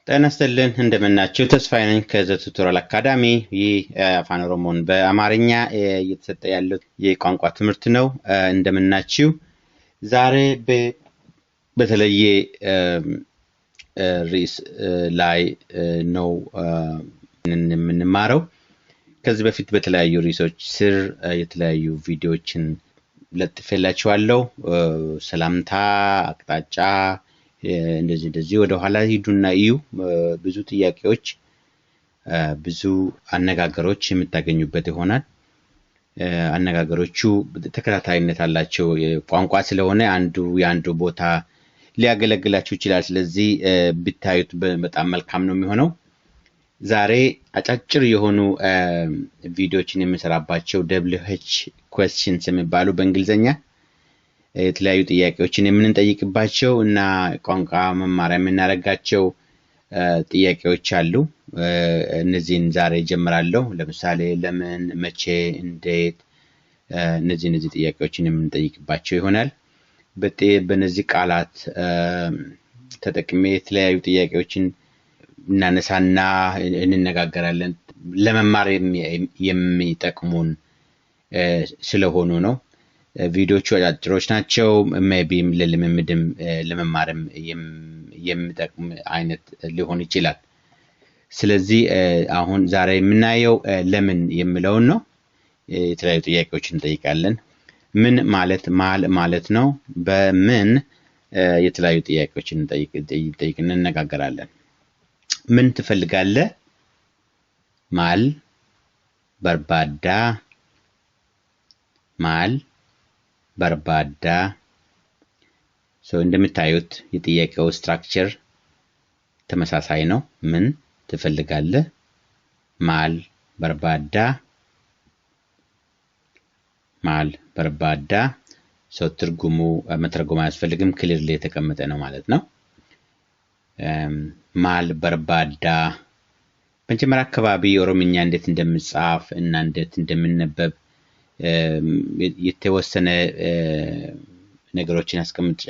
ጤና ይስጥልን እንደምናችሁ ተስፋዬ ነኝ ከዘ ቱቶሪያል አካዳሚ። ይህ አፋን ኦሮሞን በአማርኛ እየተሰጠ ያለው የቋንቋ ትምህርት ነው። እንደምናችሁ ዛሬ በተለየ ርዕስ ላይ ነው የምንማረው። ከዚህ በፊት በተለያዩ ርዕሶች ስር የተለያዩ ቪዲዮዎችን ለጥፌላችኋለሁ። ሰላምታ፣ አቅጣጫ እንደዚህ ወደ ኋላ ሂዱና እዩ። ብዙ ጥያቄዎች ብዙ አነጋገሮች የምታገኙበት ይሆናል። አነጋገሮቹ ተከታታይነት አላቸው። ቋንቋ ስለሆነ የአንዱ ቦታ ሊያገለግላችሁ ይችላል። ስለዚህ ብታዩት በጣም መልካም ነው የሚሆነው። ዛሬ አጫጭር የሆኑ ቪዲዮዎችን የምሰራባቸው WH questions የሚባሉ በእንግሊዘኛ የተለያዩ ጥያቄዎችን የምንጠይቅባቸው እና ቋንቋ መማሪያ የምናደርጋቸው ጥያቄዎች አሉ። እነዚህን ዛሬ ጀምራለሁ። ለምሳሌ ለምን፣ መቼ፣ እንዴት እነዚህ ጥያቄዎችን የምንጠይቅባቸው ይሆናል። በእነዚህ ቃላት ተጠቅሜ የተለያዩ ጥያቄዎችን እናነሳና እንነጋገራለን። ለመማር የሚጠቅሙን ስለሆኑ ነው። ቪዲዮቹ አጫጭሮች ናቸው። ሜቢ ለልምምድም ለመማርም የሚጠቅም አይነት ሊሆን ይችላል። ስለዚህ አሁን ዛሬ የምናየው ለምን የሚለውን ነው። የተለያዩ ጥያቄዎችን እንጠይቃለን። ምን ማለት ማለት ነው። በምን የተለያዩ ጥያቄዎችን እንጠይቅና እንነጋገራለን። ምን ትፈልጋለህ? ማል በርባዳ፣ ማል በርባዳ። እንደምታዩት የጥያቄው ስትራክቸር ተመሳሳይ ነው። ምን ትፈልጋለህ? ማል በርባዳ፣ ማል በርባዳ። ትርጉሙ መተርጎም አያስፈልግም፣ ክሊርሊ የተቀመጠ ነው ማለት ነው። ማል በርባዳ መጀመሪያ አካባቢ ኦሮምኛ እንዴት እንደምጻፍ እና እንዴት እንደምነበብ የተወሰነ ነገሮችን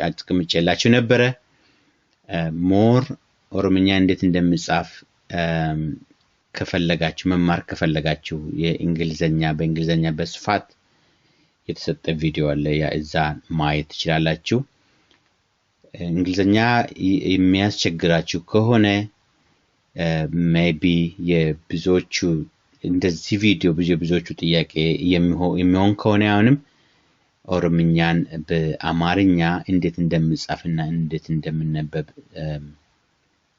አስቀምጬላችሁ ነበረ። ሞር ኦሮምኛ እንዴት እንደምጻፍ ከፈለጋችሁ መማር ከፈለጋችሁ በእንግሊዘኛ በስፋት የተሰጠ ቪዲዮ አለ። እዛ ማየት ትችላላችሁ። እንግሊዘኛ የሚያስቸግራችሁ ከሆነ ሜቢ የብዙዎቹ እንደዚህ ቪዲዮ ብዙዎቹ ጥያቄ የሚሆን ከሆነ አሁንም ኦሮምኛን በአማርኛ እንዴት እንደምጻፍና እንዴት እንደምነበብ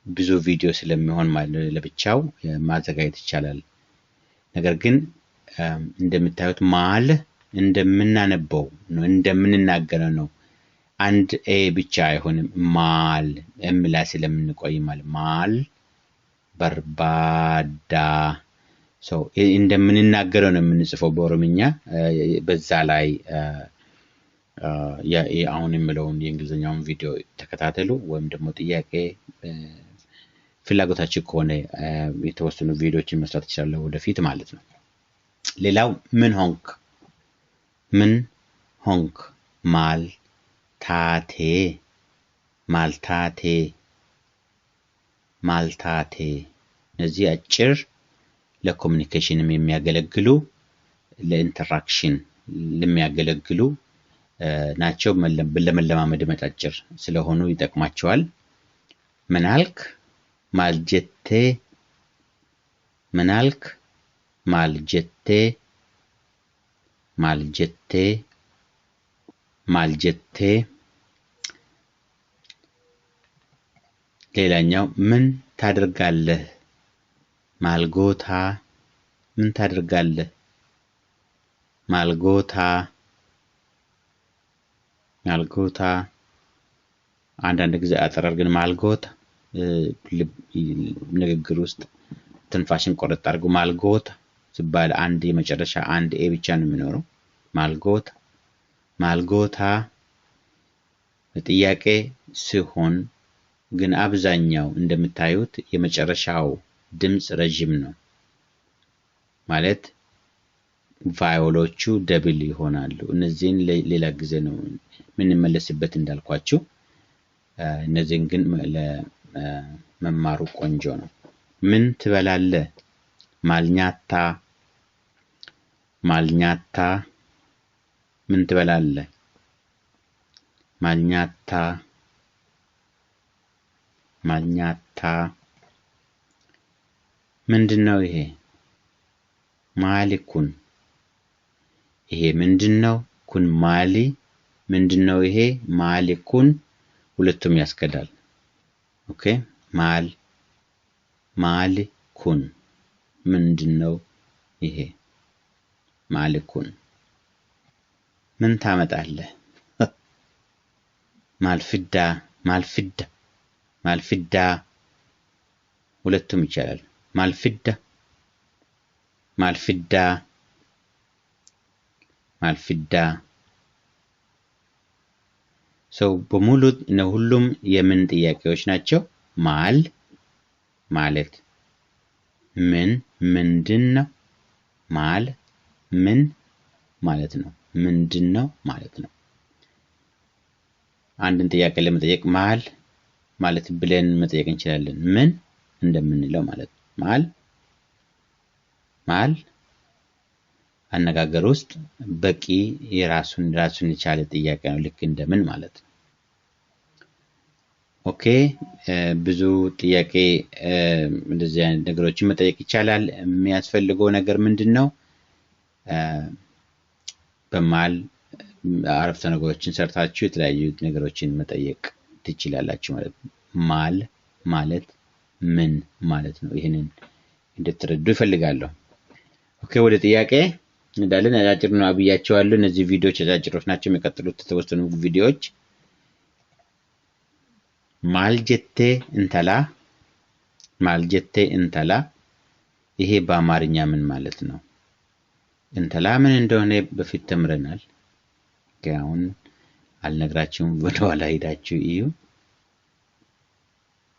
ብዙ ቪዲዮ ስለሚሆን ማለት ለብቻው ማዘጋጀት ይቻላል። ነገር ግን እንደምታዩት ማል እንደምናነበው ነው እንደምንናገረው ነው። አንድ ኤ ብቻ አይሆንም። ማል እምላ ስለምንቆይ ማል በርባዳ እንደምንናገረው ነው የምንጽፈው በኦሮምኛ። በዛ ላይ አሁን የምለውን የእንግሊዘኛውን ቪዲዮ ተከታተሉ፣ ወይም ደግሞ ጥያቄ ፍላጎታችሁ ከሆነ የተወሰኑ ቪዲዮዎችን መስራት ይችላል ወደፊት ማለት ነው። ሌላው ምን ሆንክ፣ ምን ሆንክ። ማል ታቴ፣ ማልታቴ፣ ማልታቴ። እነዚህ አጭር ለኮሙኒኬሽንም የሚያገለግሉ ለኢንተራክሽን ለሚያገለግሉ ናቸው። ለመለማመድ መጫጭር ስለሆኑ ይጠቅማቸዋል። ምናልክ፣ ማልጀቴ፣ ምናልክ፣ ማልጀቴ፣ ማልጀቴ፣ ማልጀቴ። ሌላኛው ምን ታደርጋለህ? ማልጎታ፣ ምን ታደርጋለህ? ማልጎታ፣ ማልጎታ። አንዳንድ ጊዜ አጠራር ግን ማልጎታ ንግግር ውስጥ ትንፋሽን ቆረጥ አድርጎ ማልጎታ ሲባል አንድ የመጨረሻ አንድ ኤ ብቻ ነው የሚኖረው። ማልጎታ፣ ማልጎታ ጥያቄ ሲሆን ግን አብዛኛው እንደምታዩት የመጨረሻው ድምጽ ረጅም ነው ማለት ቫዮሎቹ ደብል ይሆናሉ። እነዚህን ሌላ ጊዜ ነው ምን መለስበት እንዳልኳችሁ። እነዚህን ግን መማሩ ቆንጆ ነው። ምን ትበላለህ? ማልኛታ ማልኛታ ምን ትበላለህ? ማልኛታ ማልኛታ ምንድነው ይሄ? ማሊኩን ይሄ ምንድነው? ኩን ማሊ ምንድነው ይሄ? ማሊኩን ሁለቱም ያስከዳል። ኦኬ ማሊኩን ምንድነው ይሄ? ማሊኩን ምን ታመጣለህ? ማልፍዳ ማልፍዳ ሁለቱም ይቻላል። ማልፍዳ ሰው በሙሉ ነው። ሁሉም የምን ጥያቄዎች ናቸው። ማል ማለት ምንድነው? ማል ምን ማለት ነው? ምንድነው ማለት ነው። አንድን ጥያቄ ለመጠየቅ ማል ማለት ብለን መጠየቅ እንችላለን። ምን እንደምንለው ማለት ነው። ማል አነጋገር ውስጥ በቂ የራሱን የቻለ ጥያቄ ነው። ልክ እንደምን ማለት ነው። ኦኬ ብዙ ጥያቄ እንደዚህ አይነት ነገሮችን መጠየቅ ይቻላል። የሚያስፈልገው ነገር ምንድነው? በማል አረፍተ ነገሮችን ሰርታችሁ የተለያዩ ነገሮችን መጠየቅ ትችላላችሁ ማለት ነው። ማል ማለት ምን ማለት ነው? ይሄንን እንድትረዱ ይፈልጋለሁ። ኦኬ ወደ ጥያቄ እንዳለን አጫጭር ነው አብያቸዋለሁ። እነዚህ ቪዲዮዎች አጫጭሮች ናቸው። የሚቀጥሉት የተወሰኑ ቪዲዮዎች ማልጀቴ እንተላ ይሄ በአማርኛ ምን ማለት ነው? እንተላ ምን እንደሆነ በፊት ተምረናል። አሁን አልነግራችሁም። ወደ ኋላ ሄዳችሁ እዩ።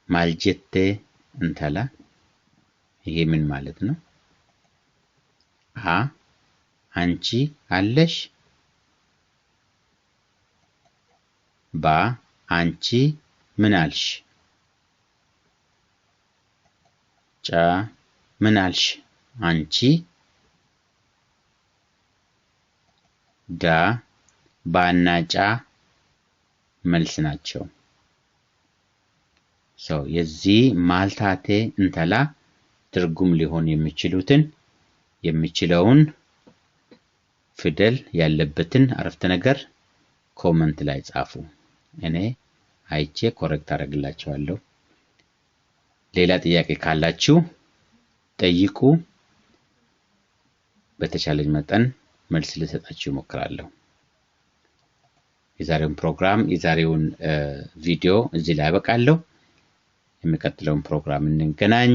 ማልጀቴ እንተላ ይሄ ምን ማለት ነው? አንቺ አለሽ። አንቺ ምን አልሽ? ምን አልሽ? አንቺ ባና መልስ ናቸው። የዚህ ማልታቴ እንተላ ትርጉም ሊሆን የሚችለውን ፊደል ያለበትን አረፍተ ነገር ኮመንት ላይ ጻፉ። እኔ አይቼ ኮሬክት አደርግላችኋለሁ። ሌላ ጥያቄ ካላችሁ ጠይቁ። በተቻለኝ መጠን መልስ ልሰጣችሁ እሞክራለሁ። የዛሬውን ቪዲዮ እዚህ ላይ አበቃለሁ። የሚቀጥለውን ፕሮግራም እንገናኝ።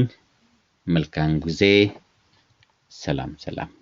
መልካም ጊዜ። ሰላም።